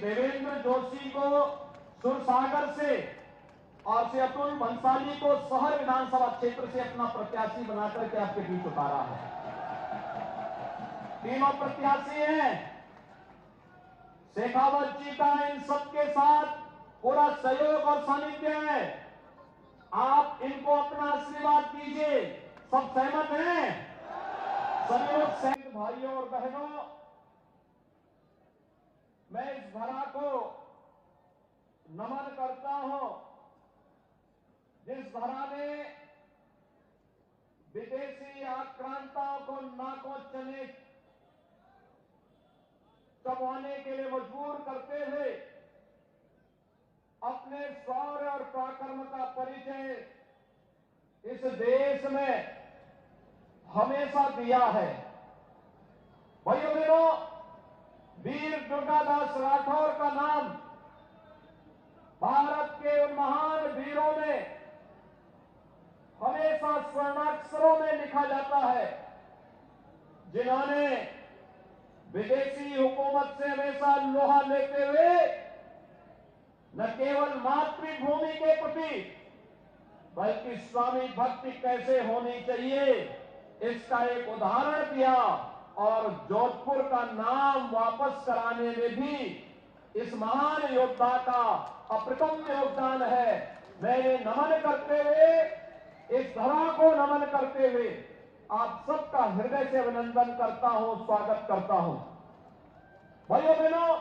देवेंद्र जोशी को सुरसागर से और श्री अतुल भंसाली को शहर विधानसभा क्षेत्र से अपना प्रत्याशी बनाकर के आपके बीच उतारा है। तीनों प्रत्याशी हैं। शेखावत जी का इन सबके साथ पूरा सहयोग और सानिध्य है। आप इनको अपना आशीर्वाद दीजिए। सब सहमत हैं? सभी लोग सहमत। भाइयों और बहनों, मैं इस धरा को नमन करता हूं जिस धरा ने विदेशी आक्रांताओं को नाकों चने चबवाने के लिए मजबूर करते हुए अपने शौर्य और पराक्रम का परिचय इस देश में हमेशा दिया है। भाइयों बहनों, वीर दुर्गादास राठौर का नाम भारत के उन महान वीरों में हमेशा स्वर्णाक्षरों में लिखा जाता है जिन्होंने विदेशी हुकूमत से हमेशा लोहा लेते हुए न केवल मातृभूमि के प्रति बल्कि स्वामी भक्ति कैसे होनी चाहिए इसका एक उदाहरण दिया और जोधपुर का नाम वापस कराने में भी इस महान योद्धा का अप्रतिम योगदान है। मैंने नमन करते हुए, इस धरा को नमन करते हुए आप सबका हृदय से अभिनंदन करता हूं, स्वागत करता हूं। भाइयों बहनों,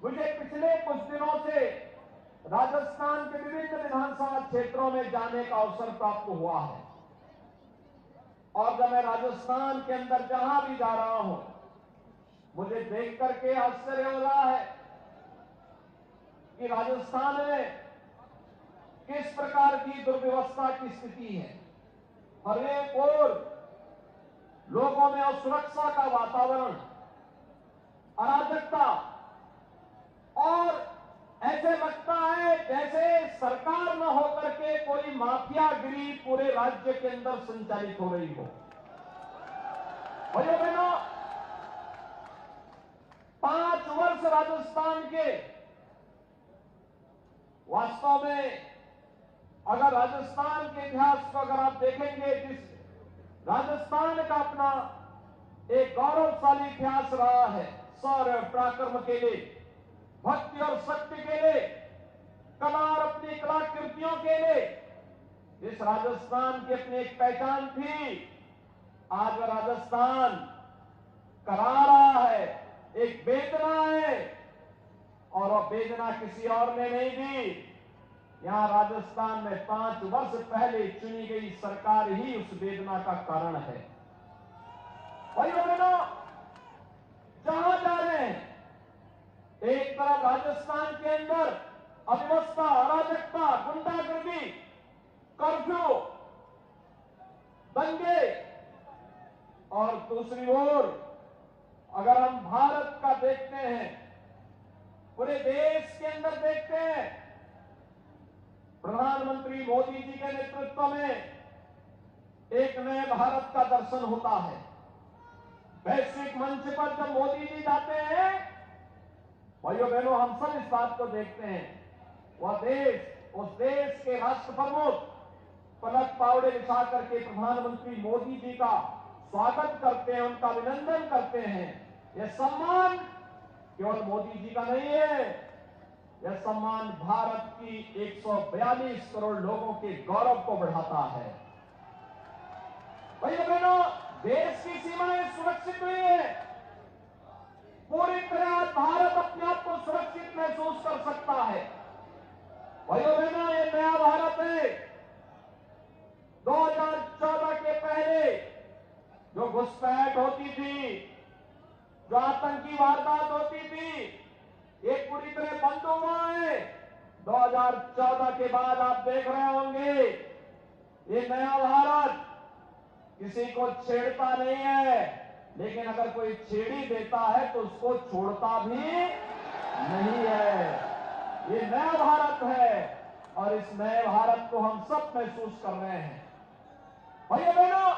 मुझे पिछले कुछ दिनों से राजस्थान के विभिन्न विधानसभा क्षेत्रों में जाने का अवसर प्राप्त हुआ है और जब मैं राजस्थान के अंदर जहां भी जा रहा हूं, मुझे देख करके आश्चर्य हो रहा है कि राजस्थान में किस प्रकार की दुर्व्यवस्था की स्थिति है। हर एक ओर लोगों में असुरक्षा का वातावरण, अराजकता और ऐसे लगता है जैसे सरकार न होकर के कोई माफियागिरी पूरे राज्य के अंदर संचालित हो रही हो। भाइयों बहनों, 5 वर्ष राजस्थान के वास्तव में अगर राजस्थान के इतिहास को अगर आप देखेंगे, जिस राजस्थान का अपना एक गौरवशाली इतिहास रहा है, शौर्य पराक्रम के लिए, भक्ति और शक्ति के लिए, कला और अपनी कलाकृतियों के लिए इस राजस्थान की अपनी एक पहचान थी। आज राजस्थान करा रहा है, एक वेदना है और वह वेदना किसी और ने नहीं दी। यहां राजस्थान में 5 वर्ष पहले चुनी गई सरकार ही उस वेदना का कारण है। भाइयों बहनों, जहां जा रहे हैं, एक तरफ राजस्थान के अंदर अव्यवस्था, अराजकता, गुंडागर्दी, कर्फ्यू, दंगे और दूसरी ओर अगर हम भारत का देखते हैं, पूरे देश के अंदर देखते हैं, प्रधानमंत्री मोदी जी के नेतृत्व में एक नए भारत का दर्शन होता है। वैश्विक मंच पर जब मोदी जी जाते हैं, भाइयों बहनों, हम सब इस बात को देखते हैं, वह देश, उस देश के राष्ट्र प्रमुख पलक पावड़े बिछा करके प्रधानमंत्री मोदी जी का स्वागत करते हैं, उनका अभिनंदन करते हैं। यह सम्मान केवल मोदी जी का नहीं है, यह सम्मान भारत की 142 करोड़ लोगों के गौरव को बढ़ाता है। भाइयों बहनों, देश की सीमाएं सुरक्षित नहीं है। पूरी तरह भारत अपने आप को सुरक्षित महसूस कर सकता है। भाइयों बहनों, ये नया भारत है। 2014 के पहले जो घुसपैठ होती थी, जो आतंकी वारदात होती थी, ये पूरी तरह बंद हुआ है। 2014 के बाद आप देख रहे होंगे, ये नया भारत किसी को छेड़ता नहीं है, लेकिन अगर कोई छेड़ी देता है तो उसको छोड़ता भी नहीं है। ये नया भारत है और इस नए भारत को हम सब महसूस कर रहे हैं। भाइयों बहनों,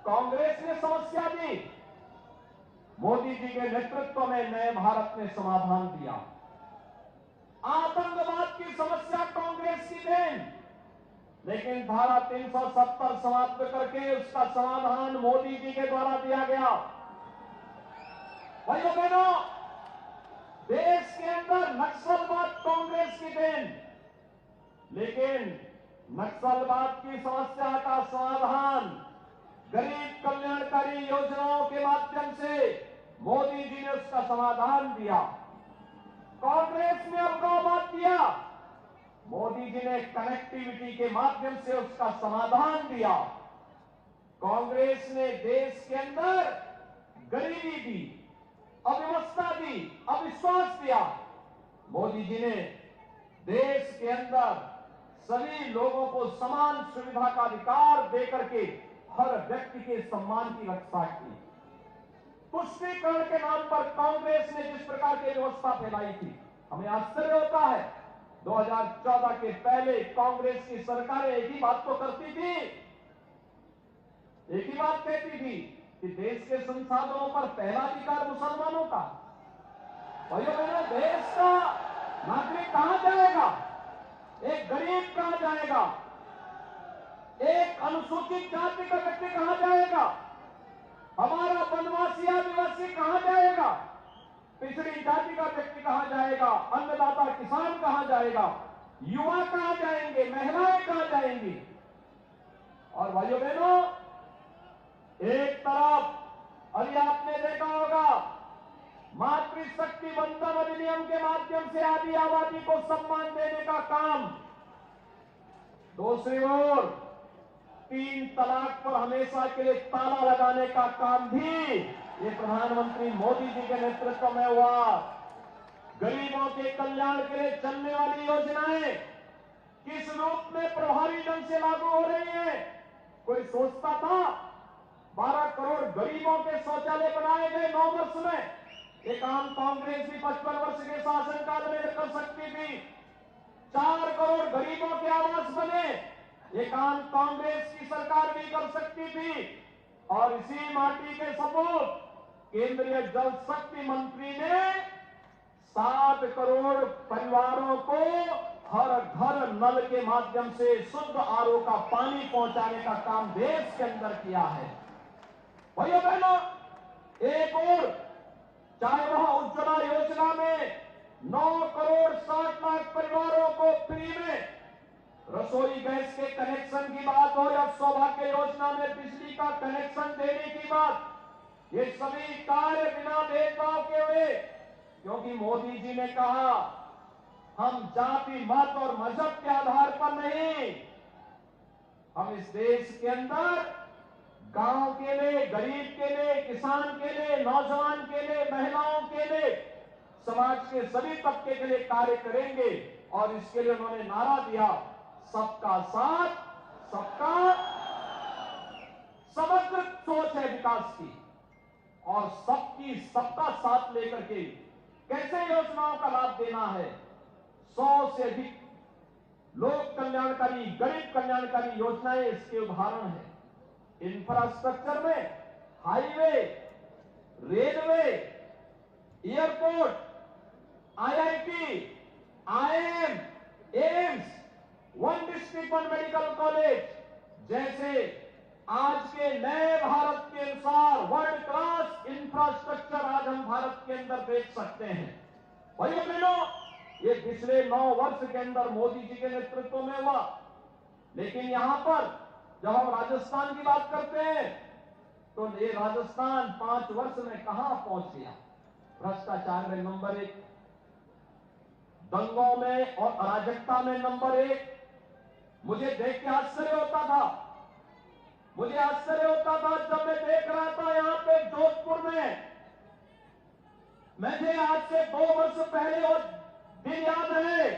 कांग्रेस ने समस्या दी, मोदी जी के नेतृत्व में नए भारत ने समाधान दिया। आतंकवाद की समस्या कांग्रेस की देन, लेकिन धारा 370 समाप्त करके उसका समाधान मोदी जी के द्वारा दिया गया। भाइयों बहनों, देश के अंदर नक्सलवाद कांग्रेस की देन, लेकिन नक्सलवाद की समस्या का समाधान गरीब कल्याणकारी योजनाओं के माध्यम से मोदी जी ने उसका समाधान दिया। कांग्रेस ने अलगाववाद दिया, मोदी जी ने कनेक्टिविटी के माध्यम से उसका समाधान दिया। कांग्रेस ने देश के अंदर गरीबी दी, अव्यवस्था दी, अविश्वास दिया। मोदी जी ने देश के अंदर सभी लोगों को समान सुविधा का अधिकार देकर के हर व्यक्ति के सम्मान की रक्षा की। तुष्टीकरण के नाम पर कांग्रेस ने जिस प्रकार की व्यवस्था फैलाई थी, हमें आश्चर्य होता है। 2014 के पहले कांग्रेस की सरकारें एक ही बात तो करती थी, एक ही बात कहती थी कि देश के संसाधनों पर पहला अधिकार मुसलमानों का। भाइयों बहनों, देश का नागरिक कहां जाएगा? एक गरीब कहां जाएगा? एक अनुसूचित जाति का व्यक्ति कहां जाएगा? हमारा वनवासी आदिवासी कहां जाएगा? पिछड़ी जाति का व्यक्ति कहां जाएगा? अन्नदाता किसान कहां जाएगा? युवा कहां जाएंगे? महिलाएं कहां जाएंगी? और भाइयों बहनों, एक तरफ अभी आपने देखा होगा मातृशक्ति वंदन अधिनियम के माध्यम से आदि आबादी को सम्मान देने का काम, दूसरी ओर 3 तलाक पर हमेशा के लिए ताला लगाने का काम भी ये प्रधानमंत्री मोदी जी के नेतृत्व में हुआ। गरीबों के कल्याण के लिए चलने वाली योजनाएं किस रूप में प्रभावी ढंग से लागू हो रही है? कोई सोचता था 12 करोड़ गरीबों के शौचालय बनाए गए 9 वर्ष में? ये काम कांग्रेस भी 55 वर्ष के शासनकाल में कर सकती थी। 4 करोड़ गरीबों के आवास बने, ये काम कांग्रेस की सरकार भी कर सकती थी। और इसी माटी के सपूत केंद्रीय जल शक्ति मंत्री ने 7 करोड़ परिवारों को हर घर नल के माध्यम से शुद्ध आरओ का पानी पहुंचाने का काम देश के अंदर किया है। भाइयों बहनों, एक और चाहे वह उज्ज्वला योजना में 9 करोड़ 60 लाख परिवारों को फ्री में रसोई गैस के कनेक्शन की बात हो या सौभाग्य योजना में बिजली का कनेक्शन देने की बात, ये सभी कार्य बिना भेदभाव के हुए, क्योंकि मोदी जी ने कहा हम जाति मत और मजहब के आधार पर नहीं, हम इस देश के अंदर गांव के लिए, गरीब के लिए, किसान के लिए, नौजवान के लिए, महिलाओं के लिए, समाज के सभी तबके के लिए कार्य करेंगे। और इसके लिए उन्होंने नारा दिया, सबका साथ, सबका समग्र सोच है विकास की, और सबकी सबका साथ लेकर के कैसे योजनाओं का लाभ देना है। 100 से अधिक लोक कल्याणकारी, गरीब कल्याणकारी योजनाएं इसके उदाहरण हैं। इंफ्रास्ट्रक्चर में highway, railway, airport, IIT, IIM, AIIMS, one district one medical college जैसे आज के नए भारत के अनुसार वर्ल्ड क्लास इंफ्रास्ट्रक्चर आज हम भारत के अंदर देख सकते हैं। भाइयों बहनों, ये पिछले 9 वर्ष के अंदर मोदी जी के नेतृत्व में हुआ। लेकिन यहां पर जब हम राजस्थान की बात करते हैं तो ये राजस्थान 5 वर्ष में कहां पहुंच गया? भ्रष्टाचार में नंबर 1, दंगों में और अराजकता में नंबर 1। मुझे देख के आश्चर्य होता था, मुझे आश्चर्य होता था जब मैं देख रहा था यहां पे जोधपुर में, मुझे आज से 2 वर्ष पहले वो दिन याद है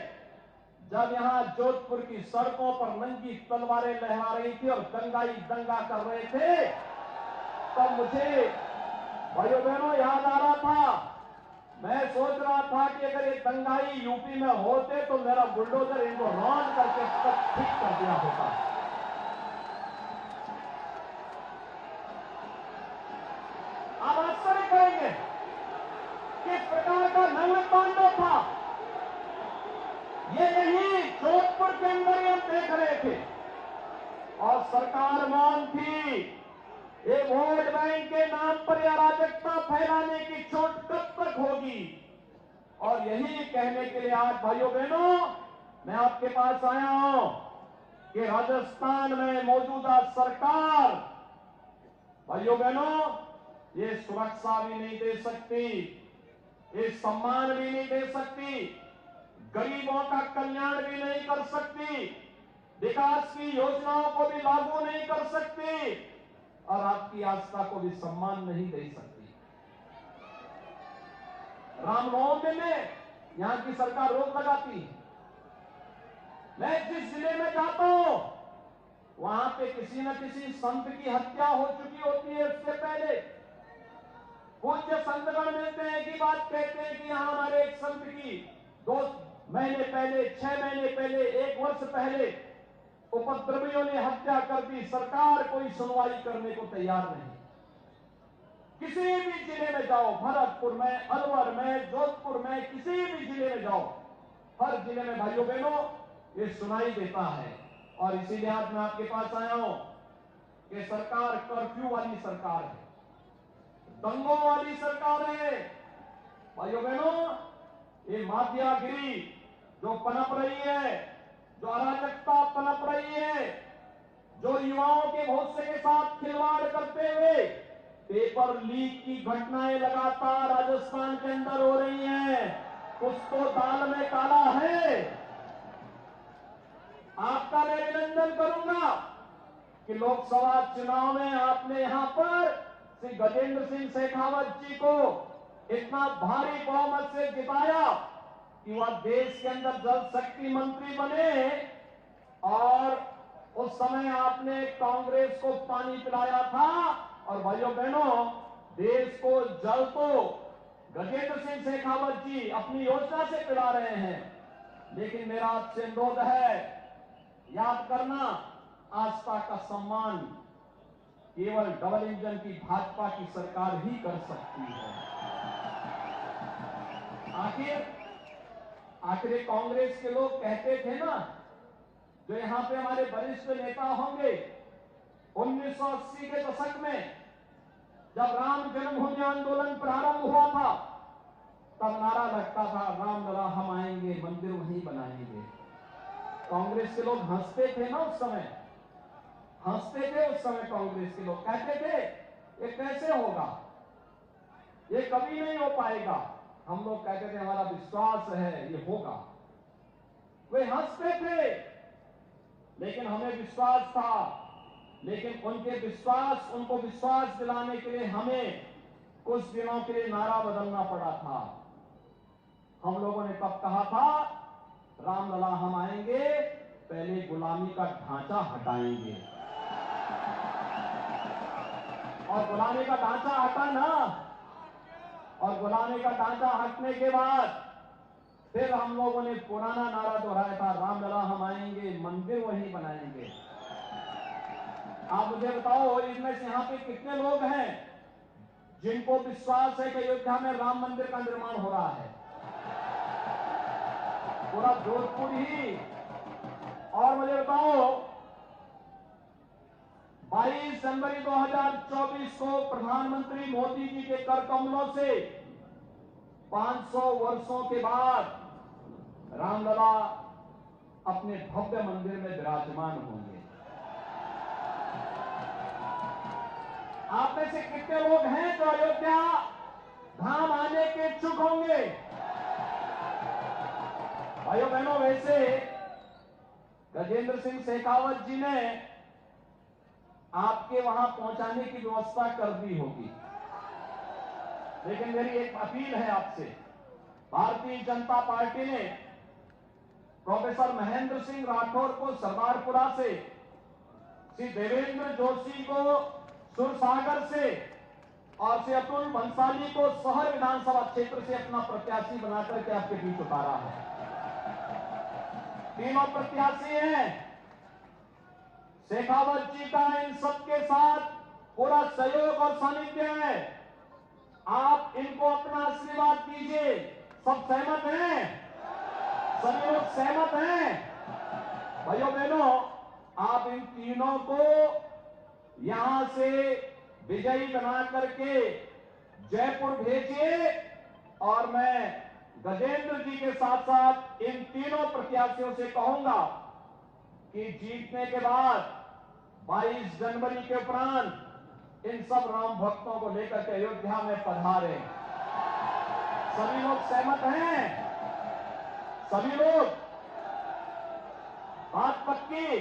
जब यहां जोधपुर की सड़कों पर नंगी तलवारें लहरा रही थी और दंगाई दंगा कर रहे थे। तब मुझे भाइयों बहनों याद आ रहा था, मैं सोच रहा था कि अगर ये दंगाई यूपी में होते तो मेरा बुलडोजर इनको रौंद करके तक ठीक कर दिया होता। आप आश्चर्य करेंगे, आंख के अंदर ही हम देख रहे थे और सरकार मौन थी। ये वोट बैंक के नाम पर अराजकता फैलाने की चोट कब तक होगी? और यही कहने के लिए आज भाइयों बहनों मैं आपके पास आया हूं कि राजस्थान में मौजूदा सरकार भाइयों बहनों ये सुरक्षा भी नहीं दे सकती, ये सम्मान भी नहीं दे सकती, गरीबों का कल्याण भी नहीं कर सकती, विकास की योजनाओं को भी लागू नहीं कर सकती और आपकी आस्था को भी सम्मान नहीं दे सकती। रामनवमी में यहां की सरकार रोक लगाती है। मैं जिस जिले में जाता हूं वहां पे किसी न किसी संत की हत्या हो चुकी होती है। इससे पहले पूज्य संतगण मिलते हैं की बात कहते हैं कि यहां हमारे एक संत की 2 महीने पहले, 6 महीने पहले, 1 वर्ष पहले उपद्रवियों ने हत्या कर दी। सरकार कोई सुनवाई करने को तैयार नहीं। किसी भी जिले में जाओ, भरतपुर में, अलवर में, जोधपुर में, किसी भी जिले में जाओ, हर जिले में भाइयों बहनों ये सुनाई देता है। और इसीलिए आज मैं आपके पास आया हूं कि सरकार कर्फ्यू वाली सरकार है, दंगों वाली सरकार है। भाइयों बहनों ये माफियागिरी जो पनप रही है, जो अराजकता पनप रही है, जो युवाओं के भविष्य के साथ खिलवाड़ करते हुए पेपर लीक की घटनाएं लगातार राजस्थान के अंदर हो रही हैं। कुछ तो दाल में काला है। आपका मैं अभिनंदन करूंगा कि लोकसभा चुनाव में आपने यहां पर श्री गजेंद्र सिंह शेखावत जी को इतना भारी बहुमत से जिताया कि वह देश के अंदर जल शक्ति मंत्री बने और उस समय आपने कांग्रेस को पानी पिलाया था। और भाइयों बहनों देश को जल तो गजेंद्र सिंह शेखावत जी अपनी योजना से पिला रहे हैं, लेकिन मेरा आपसे अनुरोध है याद करना आस्था का सम्मान केवल डबल इंजन की भाजपा की सरकार ही कर सकती है। आखिर कांग्रेस के लोग कहते थे ना, जो यहां पे हमारे वरिष्ठ नेता होंगे, 1980 के दशक में जब राम जन्मभूमि आंदोलन प्रारंभ हुआ था तब नारा लगता था राम लला हम आएंगे, मंदिर वहीं बनाएंगे। कांग्रेस के लोग हंसते थे ना उस समय, हंसते थे उस समय कांग्रेस के लोग, कहते थे ये कैसे होगा, ये कभी नहीं हो पाएगा। हम लोग कहते थे हमारा विश्वास है ये होगा। वे हंसते थे लेकिन हमें विश्वास था। लेकिन उनको विश्वास दिलाने के लिए हमें कुछ दिनों के लिए नारा बदलना पड़ा था। हम लोगों ने तब कहा था राम लला हम आएंगे, पहले गुलामी का ढांचा हटाएंगे। और गुलामी का ढांचा हटा ना, और गुलामी का ढांचा हटने के बाद फिर हम लोगों ने पुराना नारा दोहराया था राम लला हम आएंगे, मंदिर वहीं बनाएंगे। आप मुझे बताओ इनमें से यहां पे कितने लोग हैं जिनको विश्वास है कि अयोध्या में राम मंदिर का निर्माण हो रहा है? पूरा जोधपुर ही। और मुझे बताओ 22 जनवरी 2024 को प्रधानमंत्री मोदी जी के कर कमलों से 500 वर्षों के बाद रामलला अपने भव्य मंदिर में विराजमान होंगे। आप में से कितने लोग हैं जो अयोध्या धाम आने के इच्छुक होंगे? भाइयों बहनों वैसे गजेंद्र सिंह शेखावत जी ने आपके वहां पहुंचाने की व्यवस्था कर दी होगी, लेकिन मेरी एक अपील है आपसे। भारतीय जनता पार्टी ने प्रोफेसर महेंद्र सिंह राठौर को सरदारपुरा से, श्री देवेंद्र जोशी को सुरसागर से और श्री अतुल भंसाली को शहर विधानसभा क्षेत्र से अपना प्रत्याशी बनाकर के आपके बीच उतारा है। तीनों प्रत्याशी हैं। शेखावत जी का इन सबके साथ पूरा सहयोग और सानिध्य है। आप इनको अपना आशीर्वाद दीजिए। सब सहमत हैं? सभी लोग सहमत हैं? भाइयों बहनों, आप इन तीनों को यहां से विजयी बना करके जयपुर भेजिए और मैं गजेंद्र जी के साथ साथ इन तीनों प्रत्याशियों से कहूंगा कि जीतने के बाद 22 जनवरी के उपरांत इन सब राम भक्तों को लेकर के अयोध्या में पधारे। सभी लोग सहमत हैं? सभी लोग बात पक्की?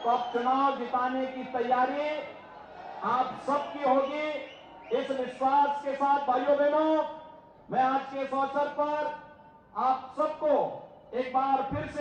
तो अब चुनाव जिताने की तैयारी आप सबकी होगी। इस विश्वास के साथ भाइयों बहनों, मैं आज के इस अवसर पर आप सबको एक बार फिर से